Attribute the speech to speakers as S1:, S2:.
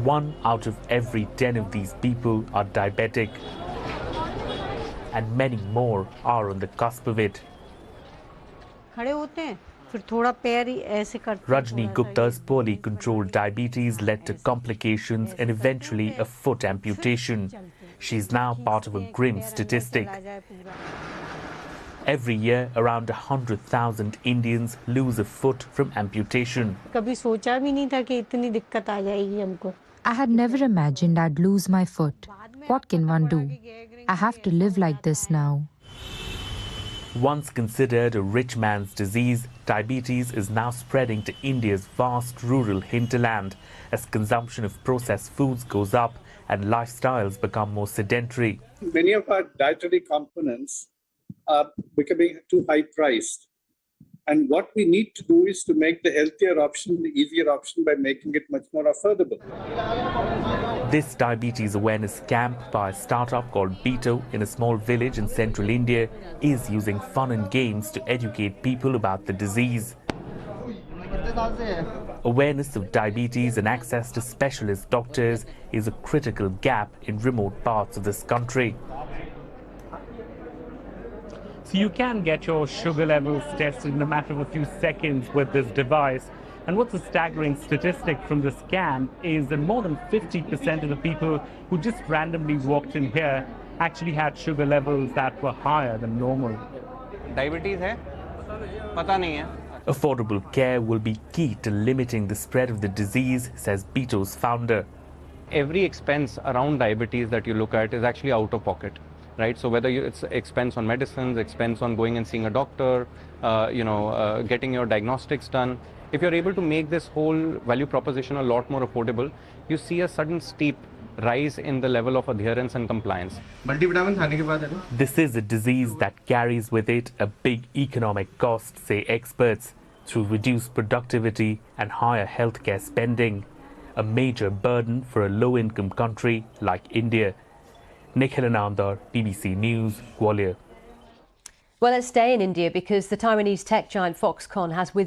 S1: 1 out of every 10 of these people are diabetic, and many more are on the cusp of it. Rajni Gupta's poorly controlled diabetes led to complications and eventually a foot amputation. She is now part of a grim statistic. Every year, around 100,000 Indians lose a foot from amputation.
S2: I had never imagined I'd lose my foot. What can one do? I have to live like this now.
S1: Once considered a rich man's disease, diabetes is now spreading to India's vast rural hinterland as consumption of processed foods goes up and lifestyles become more sedentary.
S3: Many of our dietary components are becoming too high priced. And what we need to do is to make the healthier option the easier option by making it much more affordable.
S1: This diabetes awareness camp by a startup called Beto in a small village in central India is using fun and games to educate people about the disease. Awareness of diabetes and access to specialist doctors is a critical gap in remote parts of this country. So you can get your sugar levels tested in a matter of a few seconds with this device. And what's a staggering statistic from this camp is that more than 50% of the people who just randomly walked in here actually had sugar levels that were higher than normal.
S4: Diabetes hai? Pata nahi hai.
S1: Affordable care will be key to limiting the spread of the disease, says Beto's founder.
S4: Every expense around diabetes that you look at is actually out of pocket. Right, so whether it's expense on medicines, expense on going and seeing a doctor, getting your diagnostics done. If you're able to make this whole value proposition a lot more affordable, you see a sudden steep rise in the level of adherence and compliance.
S1: This is a disease that carries with it a big economic cost, say experts, through reduced productivity and higher healthcare spending, a major burden for a low-income country like India. Nikhil Inamdar, BBC News, Gwalior.
S5: Well, let's stay in India because the Taiwanese tech giant Foxconn has